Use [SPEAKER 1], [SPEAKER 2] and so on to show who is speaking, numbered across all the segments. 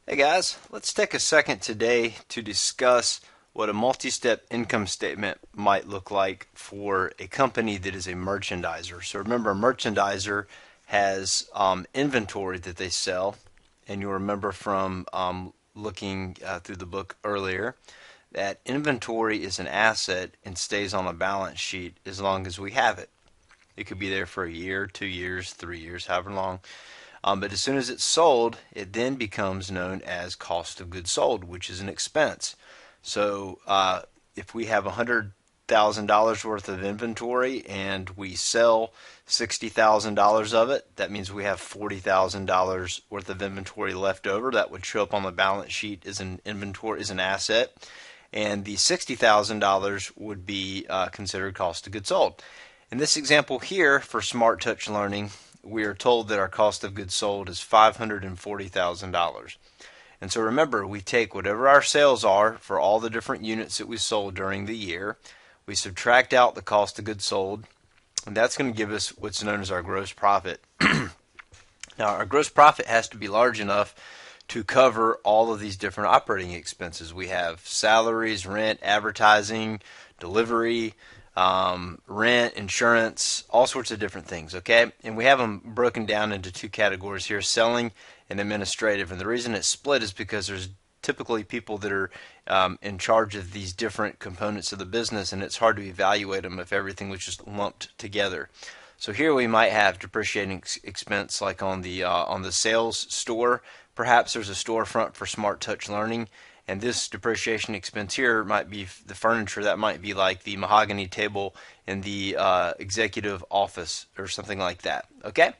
[SPEAKER 1] Hey guys, let's take a second today to discuss what a multi-step income statement might look like for a company that is a merchandiser. So remember, a merchandiser has inventory that they sell, and you'll remember from looking through the book earlier that inventory is an asset and stays on a balance sheet as long as we have it. It could be there for a year, 2 years, 3 years, however long. But as soon as it's sold, it then becomes known as cost of goods sold, which is an expense. So if we have $100,000 worth of inventory and we sell $60,000 of it, that means we have $40,000 worth of inventory left over. That would show up on the balance sheet as an inventory, as an asset, and the $60,000 would be considered cost of goods sold. In this example here for Smart Touch Learning, we are told that our cost of goods sold is $540,000. And so remember, we take whatever our sales are for all the different units that we sold during the year, we subtract out the cost of goods sold, and that's going to give us what's known as our gross profit. Now, our gross profit has to be large enough to cover all of these different operating expenses. We have salaries, rent, advertising, delivery, rent, insurance, all sorts of different things, okay? And we have them broken down into two categories here, selling and administrative. And the reason it's split is because there's typically people that are in charge of these different components of the business, and it's hard to evaluate them if everything was just lumped together. So here we might have depreciating expense like on the sales store. Perhaps there's a storefront for Smart Touch Learning, and this depreciation expense here might be the furniture. That might be like the mahogany table in the executive office or something like that. Okay?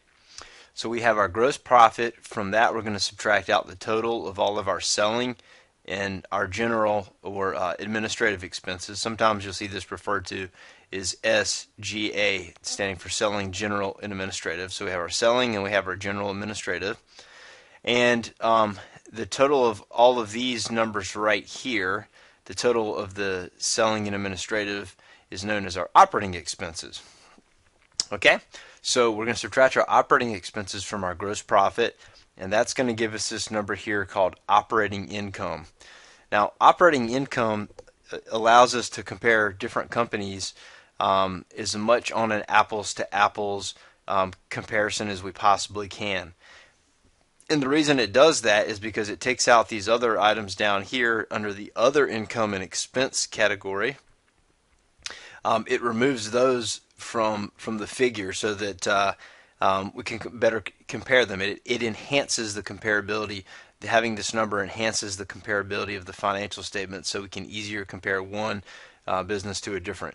[SPEAKER 1] So we have our gross profit. From that, we're going to subtract out the total of all of our selling and our general or administrative expenses. Sometimes you'll see this referred to as SGA, standing for selling, general, and administrative. So we have our selling and we have our general administrative. And the total of all of these numbers right here, the total of the selling and administrative, is known as our operating expenses. Okay, so we're going to subtract our operating expenses from our gross profit, and that's going to give us this number here called operating income. Now, operating income allows us to compare different companies as much on an apples to apples comparison as we possibly can. And the reason it does that is because it takes out these other items down here under the other income and expense category. It removes those from the figure so that we can better compare them. It enhances the comparability. Having this number enhances the comparability of the financial statement, so we can easier compare one business to a different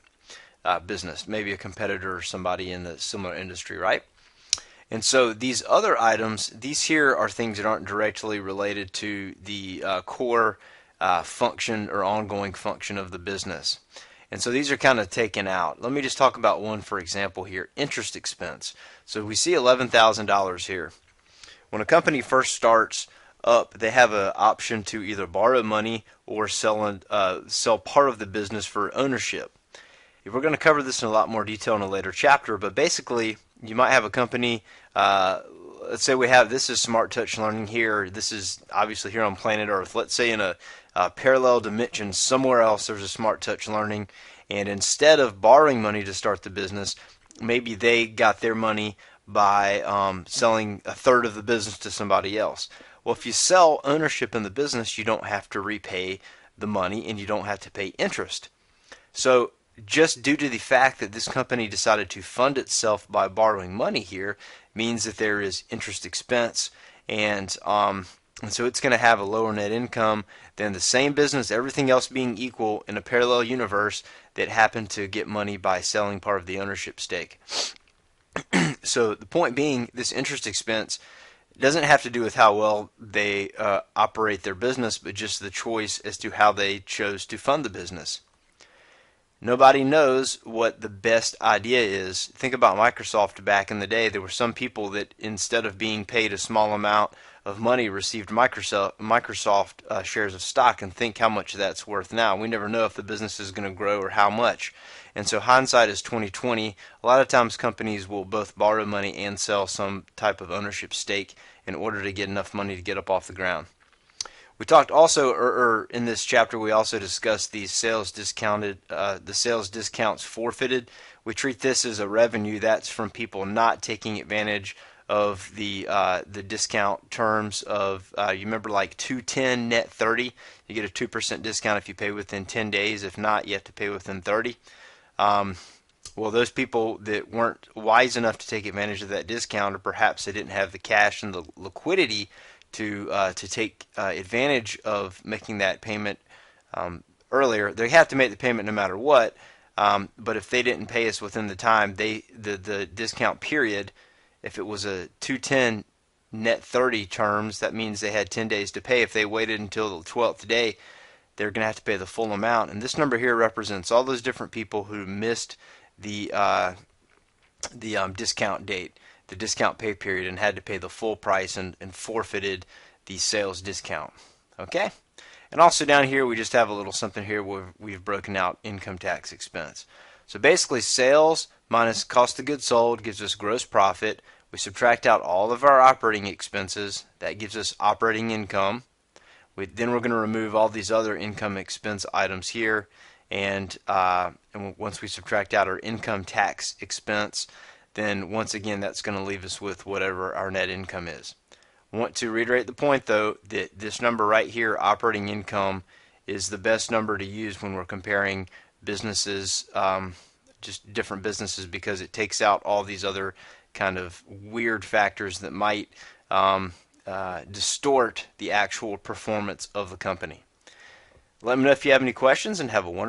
[SPEAKER 1] business, maybe a competitor or somebody in the similar industry, right? And so these other items, these here are things that aren't directly related to the core function or ongoing function of the business. And so these are kind of taken out. Let me just talk about one, for example here, interest expense. So we see $11,000 here. When a company first starts up, they have an option to either borrow money or sell part of the business for ownership. We're going to cover this in a lot more detail in a later chapter, but basically you might have a company, let's say this is Smart Touch Learning here, this is obviously here on planet Earth. Let's say in a parallel dimension somewhere else there's a Smart Touch Learning, and instead of borrowing money to start the business, maybe they got their money by selling a third of the business to somebody else. Well, if you sell ownership in the business, you don't have to repay the money and you don't have to pay interest. So just due to the fact that this company decided to fund itself by borrowing money here means that there is interest expense, and so it's going to have a lower net income than the same business, everything else being equal, in a parallel universe that happened to get money by selling part of the ownership stake. So the point being, this interest expense doesn't have to do with how well they operate their business, but just the choice as to how they chose to fund the business. Nobody knows what the best idea is. Think about Microsoft back in the day. There were some people that, instead of being paid a small amount of money, received Microsoft shares of stock, and think how much that's worth now. We never know if the business is going to grow or how much. And so hindsight is 20/20. A lot of times companies will both borrow money and sell some type of ownership stake in order to get enough money to get up off the ground. We talked also, or in this chapter, we also discussed the sales discounts forfeited. We treat this as a revenue that's from people not taking advantage of the discount terms of you remember like 210 net 30. You get a 2% discount if you pay within 10 days. If not, you have to pay within 30. Well, those people that weren't wise enough to take advantage of that discount, or perhaps they didn't have the cash and the liquidity to take advantage of making that payment earlier. They have to make the payment no matter what. But if they didn't pay us within the time, the discount period, if it was a 210 net 30 terms, that means they had 10 days to pay. If they waited until the 12th day, they're going to have to pay the full amount. And this number here represents all those different people who missed the discount date, the discount pay period, and had to pay the full price and forfeited the sales discount. Okay? And also down here we just have a little something here where we've broken out income tax expense. So basically sales minus cost of goods sold gives us gross profit. We subtract out all of our operating expenses. That gives us operating income. Then we're going to remove all these other income expense items here. And once we subtract out our income tax expense, then once again that's going to leave us with whatever our net income is. I want to reiterate the point though that this number right here, operating income, is the best number to use when we're comparing businesses, just different businesses, because it takes out all these other kind of weird factors that might distort the actual performance of the company. Let me know if you have any questions, and have a wonderful